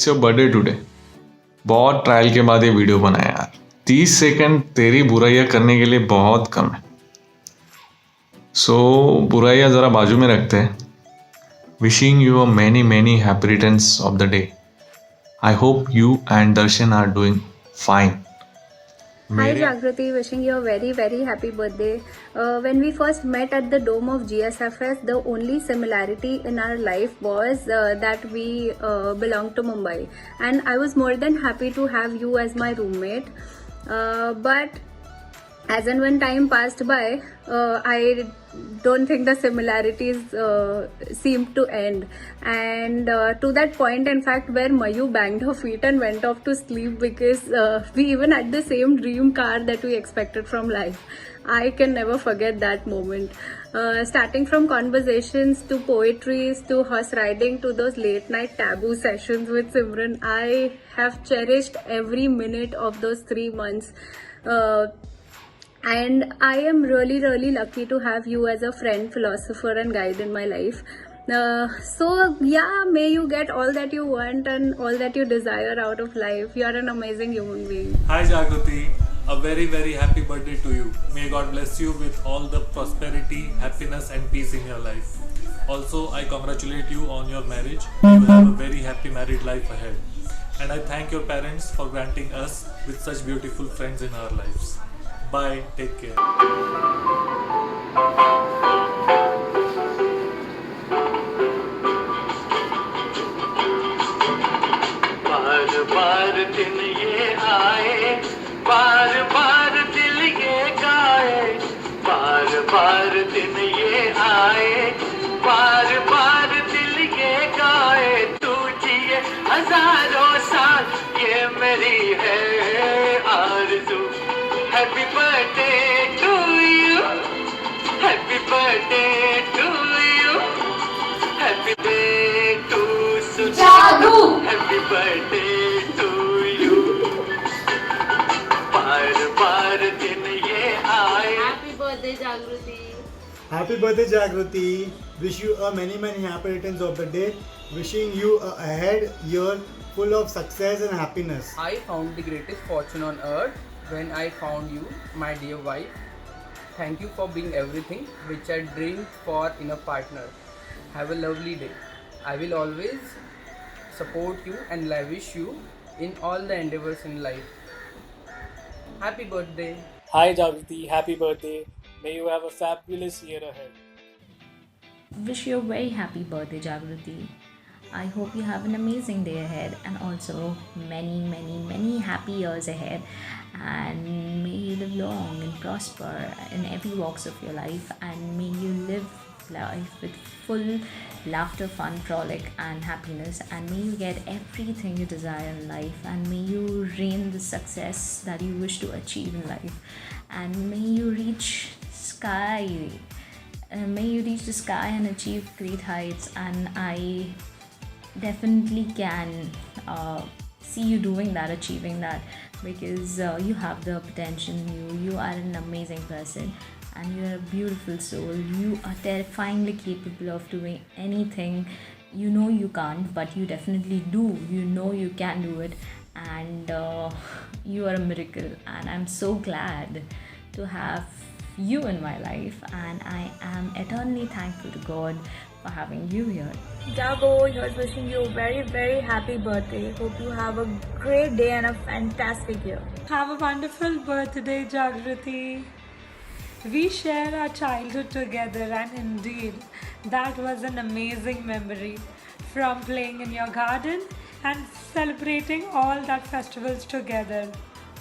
It's your birthday today. बहुत trial के बाद ये वीडियो बनाया यार। 30 सेकंड तेरी बुराइयां करने के लिए बहुत कम है। सो बुराइयां ज़रा बाजू में रखते हैं। Wishing you a many many happy returns of the day. I hope you and Darshan are doing fine. Hi Jagrati, wishing you a very very happy birthday. When we first met at the dome of GSFS, the only similarity in our life was that we belonged to Mumbai, and I was more than happy to have you as my roommate. But as and when time passed by, I don't think the similarities seemed to end. And to that point, in fact, where Mayu banged her feet and went off to sleep because we even had the same dream car that we expected from life. I can never forget that moment. Starting from conversations to poetries to horse riding to those late night taboo sessions with Simran, I have cherished every minute of those 3 months. And I am really really lucky to have you as a friend, philosopher and guide in my life. So yeah, may you get all that you want and all that you desire out of life. You are an amazing human being. Hi Jagrati, a very very happy birthday to you. May God bless you with all the prosperity, happiness and peace in your life. Also, I congratulate you on your marriage. You will have a very happy married life ahead. And I thank your parents for granting us with such beautiful friends in our lives. Bye, take care. बार बार दिन ये आए, बार बार दिल ये गाए, बार बार दिन ये आए, बार बार दिल ये गाए। तू जिए हजारों साल, ये मेरी है आरज़ू। Happy birthday to you, happy birthday to you, happy birthday to Jagu, happy birthday to you. बार बार दिन ये आए। Happy birthday, Jagrati. Happy birthday, Jagrati. Wish you a many happy returns of the day. Wishing you a ahead year full of success and happiness. I found the greatest fortune on earth when I found you, my dear wife. Thank you for being everything which I dreamed for in a partner. Have a lovely day. I will always support you and lavish you in all the endeavors in life. Happy birthday. Hi Jagrati, happy birthday. May you have a fabulous year ahead. Wish you a very happy birthday, Jagrati. I hope you have an amazing day ahead and also many happy years ahead, and may you live long and prosper in every walks of your life, and may you live life with full laughter, fun, frolic and happiness, and may you get everything you desire in life, and may you reign the success that you wish to achieve in life, and may you reach the sky and achieve great heights. And I definitely can see you doing that, achieving that, because you have the potential in you. You are an amazing person and you are a beautiful soul. You are terrifyingly capable of doing anything. You know you can't, but you definitely do. You know you can do it, and you are a miracle, and I'm so glad to have you in my life, and I am eternally thankful to God for having you here. Jago, here's wishing you a very very happy birthday. Hope you have a great day and a fantastic year. Have a wonderful birthday, Jagrati. We share our childhood together, and indeed, that was an amazing memory. From playing in your garden and celebrating all that festivals together.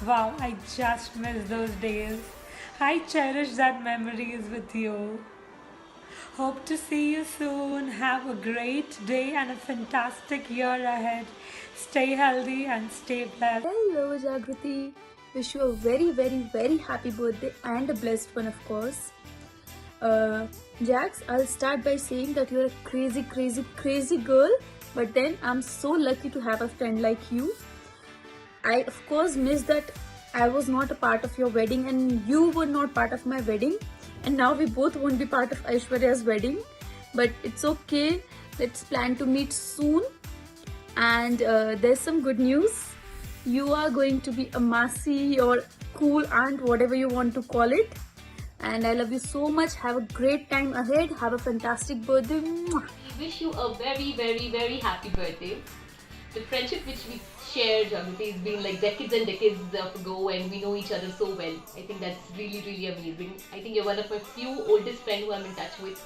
Wow, I just miss those days. I cherish that memories with you. Hope to see you soon. Have a great day and a fantastic year ahead. Stay healthy and stay blessed. Hello Jagrati, wish you a very very happy birthday and a blessed one, of course. Jax, I'll start by saying that you're a crazy girl, but then I'm so lucky to have a friend like you. I of course miss that I was not a part of your wedding and you were not part of my wedding, and now we both won't be part of Aishwarya's wedding, but it's okay. Let's plan to meet soon. And there's some good news. You are going to be a Masi or cool aunt, whatever you want to call it. And I love you so much. Have a great time ahead. Have a fantastic birthday. Mwah. We wish you a very, very, very happy birthday. The friendship which we share, Jagrati, has been like decades and decades ago, and we know each other so well. I think that's really, really amazing. I think you're one of my few oldest friends who I'm in touch with.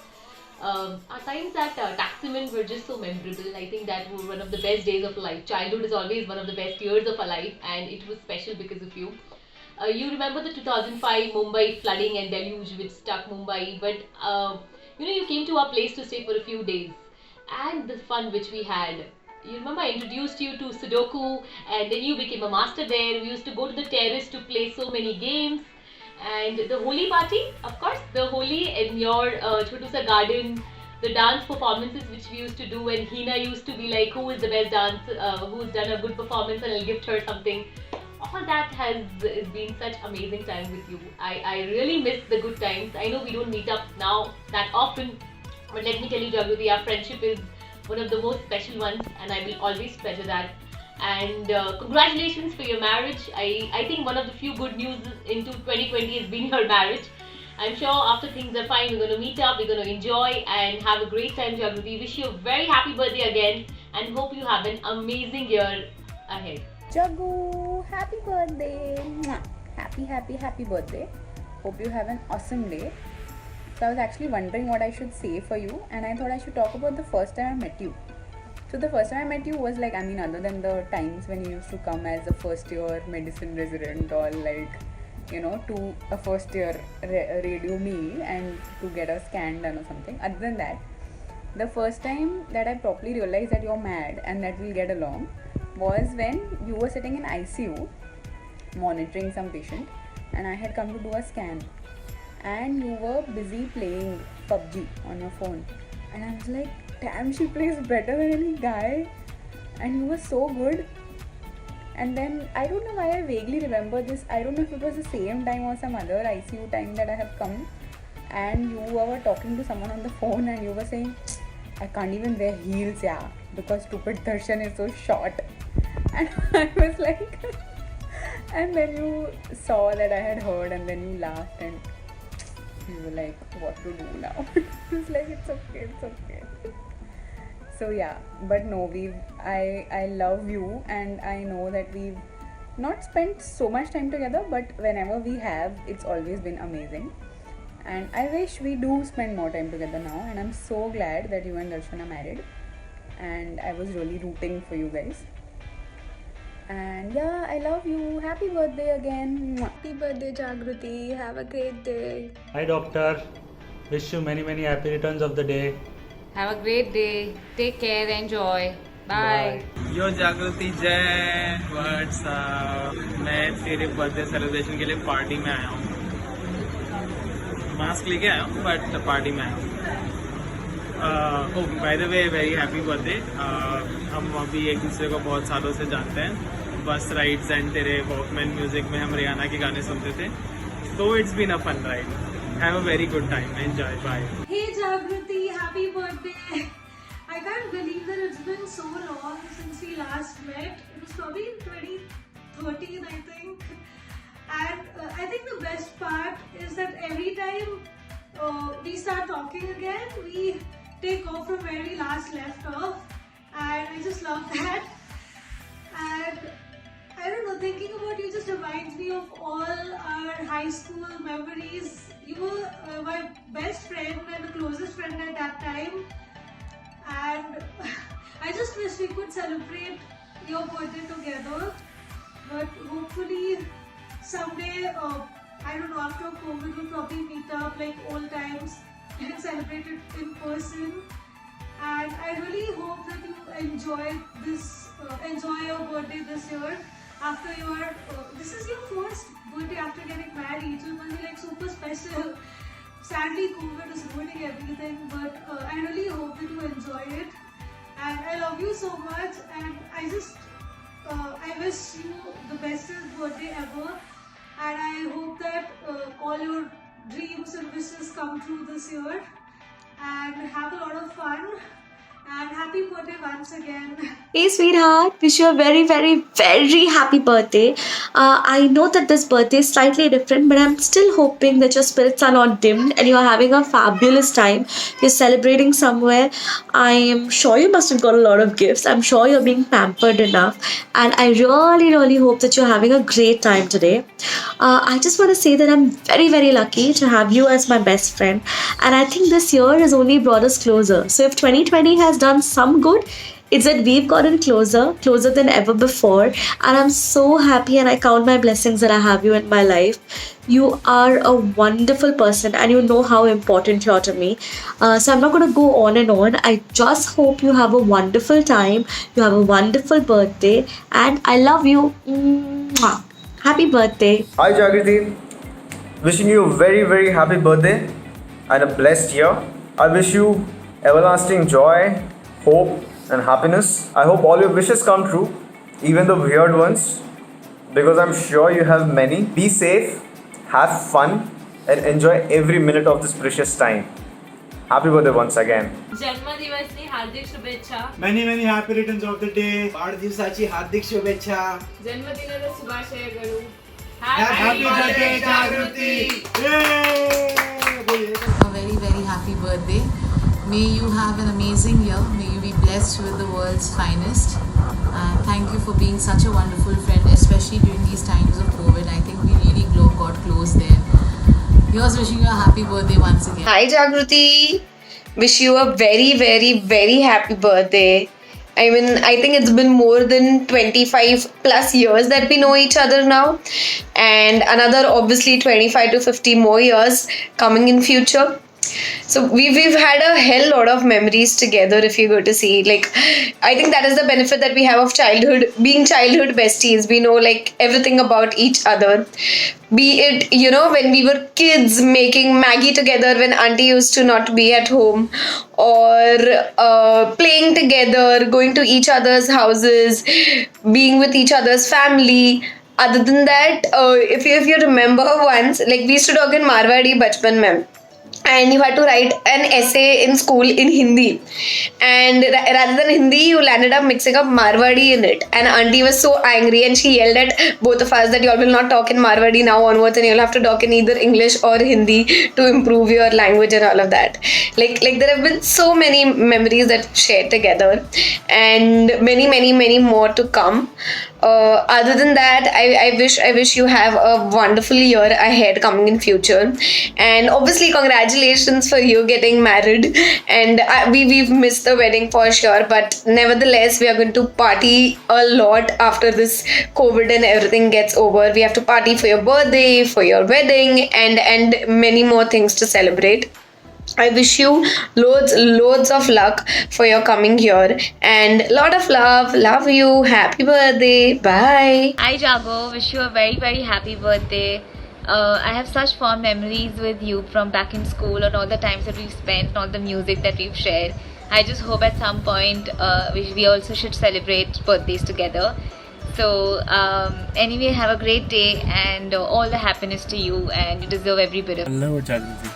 Our times at Taximan were just so memorable. I think that were one of the best days of life. Childhood is always one of the best years of our life, and it was special because of you. You remember the 2005 Mumbai flooding and deluge which struck Mumbai, but you came to our place to stay for a few days, and the fun which we had. You remember I introduced you to Sudoku, and then you became a master there. We used to go to the terrace to play so many games. And the Holi party, of course, the Holi in your Chotusa garden, the dance performances which we used to do, and Hina used to be like, who is the best who's done a good performance, and I'll gift her something. All that has been such amazing time with you. I really miss the good times. I know we don't meet up now that often, but let me tell you, Jagrati, our friendship is one of the most special ones, and I will always treasure that. And congratulations for your marriage. I think one of the few good news into 2020 has been your marriage. I'm sure after things are fine, we're going to meet up, we're going to enjoy and have a great time, Jagrati. Wish you a very happy birthday again, and hope you have an amazing year ahead. Jagu, happy birthday. Mwah. Happy birthday. Hope you have an awesome day. So I was actually wondering what I should say for you, and I thought I should talk about the first time I met you. So the first time I met you was like, other than the times when you used to come as a first year medicine resident, or like, to a first year radio me and to get a scan done or something. Other than that, the first time that I properly realized that you're mad and that we'll get along was when you were sitting in ICU monitoring some patient, and I had come to do a scan, and you were busy playing PUBG on your phone, and I was like, damn, she plays better than any guy, and you were so good. And then I don't know why I vaguely remember this. I don't know if it was the same time or some other ICU time that I have come, and you were talking to someone on the phone, and you were saying, I can't even wear heels, because stupid Darshan is so short. And I was like, and then you saw that I had heard, and then you laughed, and you were like, what to do now? I was like, it's okay. So yeah, but no, I love you, and I know that we've not spent so much time together, but whenever we have, it's always been amazing. And I wish we do spend more time together now, and I'm so glad that you and Darshan are married, and I was really rooting for you guys. And yeah, I love you. Happy birthday again. Happy birthday, Jagrati. Have a great day. Hi doctor, wish you many happy returns of the day. Have a great day. Take care. Enjoy. Bye. यो जागृति जय WhatsApp मैं तेरे birthday celebration के लिए party में आया हूँ mask लेके आया हूँ बट पार्टी में आया हूँ by the way very happy birthday हम अभी एक दूसरे को बहुत सालों से जानते हैं बस राइड्स एंड तेरे वॉकमैन म्यूजिक में हम रियाना के गाने सुनते थे तो it's been a fun ride have a very good time enjoy bye Hey Jagrati, happy birthday! I can't believe that it's been so long since we last met. It was probably in 2013, I think. And I think the best part is that every time we start talking again, we take off from where we last left off. And I just love that. And I don't know, thinking about you just reminds me of all our high school memories. You were my best friend and the closest friend at that time. And I just wish we could celebrate your birthday together. But hopefully someday, I don't know, after COVID we'll probably meet up like old times and celebrate it in person. And I really hope that you enjoy your birthday this year. After this is your first birthday after getting married, so it will be like super special. Sadly, COVID is ruining everything, but I really hope that you enjoy it. And I love you so much, and I wish you the bestest birthday ever. And I hope that all your dreams and wishes come true this year. And have a lot of fun. And happy birthday once again. Hey sweetheart, wish you a very, very, very happy birthday. I know that this birthday is slightly different, but I'm still hoping that your spirits are not dimmed and you're having a fabulous time. You're celebrating somewhere. I am sure you must have got a lot of gifts. I'm sure you're being pampered enough. And I really, really hope that you're having a great time today. I just want to say that I'm very, very lucky to have you as my best friend. And I think this year has only brought us closer. So if 2020 has done some good, it's that we've gotten closer than ever before. And I'm so happy and I count my blessings that I have you in my life. You are a wonderful person and you know how important you are to me. So I'm not going to go on and on. I just hope you have a wonderful time. You have a wonderful birthday. And I love you. Mwah. Happy birthday. Hi Jagriti. Wishing you a very, very happy birthday and a blessed year. I wish you everlasting joy, hope, and happiness. I hope all your wishes come true, even the weird ones, because I'm sure you have many. Be safe, have fun, and enjoy every minute of this precious time. Happy birthday once again. जन्मदिवसनी हार्दिक शुभेच्छा. Many many happy returns of the day. वाढदिवसाची हार्दिक शुभेच्छा. जन्मदिनाचा शुभाशय करू. Happy birthday Jagriti. Yay! A very, very happy birthday. May you have an amazing year. May you be blessed with the world's finest. Thank you for being such a wonderful friend, especially during these times of COVID. I think we really got close there. Here's wishing you a happy birthday once again. Hi Jagruti. Wish you a very, very, very happy birthday. I mean, I think it's been more than 25 plus years that we know each other now. And another obviously 25 to 50 more years coming in future. So we've had a hell lot of memories together if you go to see. Like, I think that is the benefit that we have of childhood, being childhood besties. We know like everything about each other. Be it, you know, when we were kids making Maggie together when auntie used to not be at home, or playing together, going to each other's houses, being with each other's family. Other than that, if you remember once, like we used to talk in Marwadi Bachpan mein. And you had to write an essay in school in Hindi, and rather than Hindi you landed up mixing up Marwadi in it, and auntie was so angry and she yelled at both of us that you all will not talk in Marwadi now onwards and you'll have to talk in either English or Hindi to improve your language and all of that. Like there have been so many memories that shared together, and many more to come. Other than that, I wish you have a wonderful year ahead coming in future, and obviously congratulations for you getting married. And we've missed the wedding for sure, but nevertheless we are going to party a lot after this COVID and everything gets over. We have to party for your birthday, for your wedding, and many more things to celebrate. I wish you loads of luck for your coming year, and lot of love. Love you. Happy birthday. Bye. Hi Jago, wish you a very, very happy birthday. I have such fond memories with you from back in school and all the times that we've spent and all the music that we've shared. I just hope at some point we also should celebrate birthdays together. So anyway, have a great day and all the happiness to you, and you deserve every bit of it. Hello Jagriti.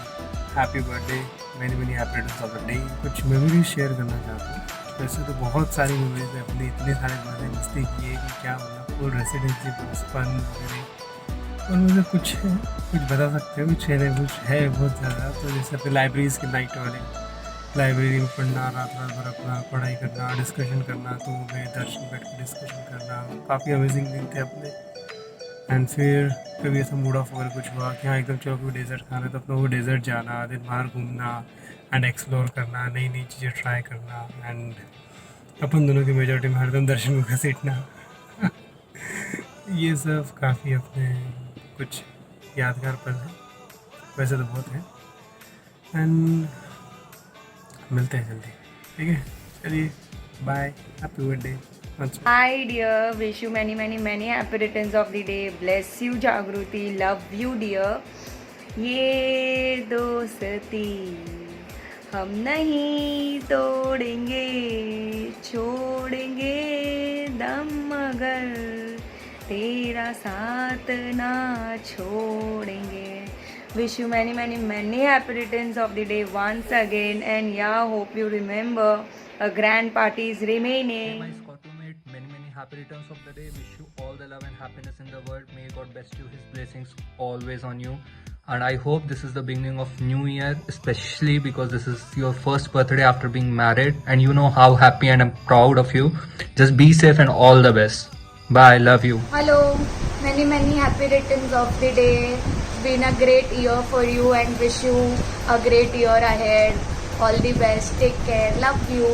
Happy birthday, many happy returns of the day. कुछ memories share करना चाहता हूँ. वैसे तो बहुत सारी memories है, अपने इतने सारे बर्थडे मस्ती किए कि क्या मतलब फुल रेसिडेंसी बचपन वगैरह. और मुझे कुछ बता सकते हो? कुछ है बहुत ज़्यादा. तो जैसे अपने लाइब्रेरीज़ के नाइट वाले, लाइब्रेरी में पढ़ना, रात भर अपना पढ़ाई करना, डिस्कशन करना, तो मैं दर्शन बैठ कर डिस्कशन करना, काफ़ी अमेजिंग दिन थे अपने. एंड फिर कभी ऐसा मूड ऑफ अगर कुछ हुआ कि हाँ एकदम चलो कोई डेजर्ट खाना है, तो अपना वो डेजर्ट जाना, दिन बाहर घूमना एंड एक्सप्लोर करना, नई नई चीज़ें ट्राई करना. एंड अपन दोनों की मेजॉरिटी में हरदम दर्शन को घसीटना. ये सब काफ़ी अपने कुछ यादगार पल हैं. वैसे तो बहुत है. एंड मिलते हैं जल्दी, ठीक है? चलिए bye, happy birthday. Hi dear, wish you many happy returns of the day. Bless you Jagruti, love you dear. ये दोस्ती हम नहीं तोड़ेंगे, छोड़ेंगे दम मगर तेरा साथ ना छोड़ेंगे. Wish you many, many, many happy returns of the day once again. And yeah, hope you remember a grand party is remaining. My Scorpio-mate, many, many happy returns of the day. Wish you all the love and happiness in the world. May God bless you, His blessings always on you. And I hope this is the beginning of new year, especially because this is your first birthday after being married. And you know how happy and I'm proud of you. Just be safe and all the best. Bye, love you. Hello, many, many happy returns of the day. It's been a great year for you and wish you a great year ahead. All the best. Take care. Love you.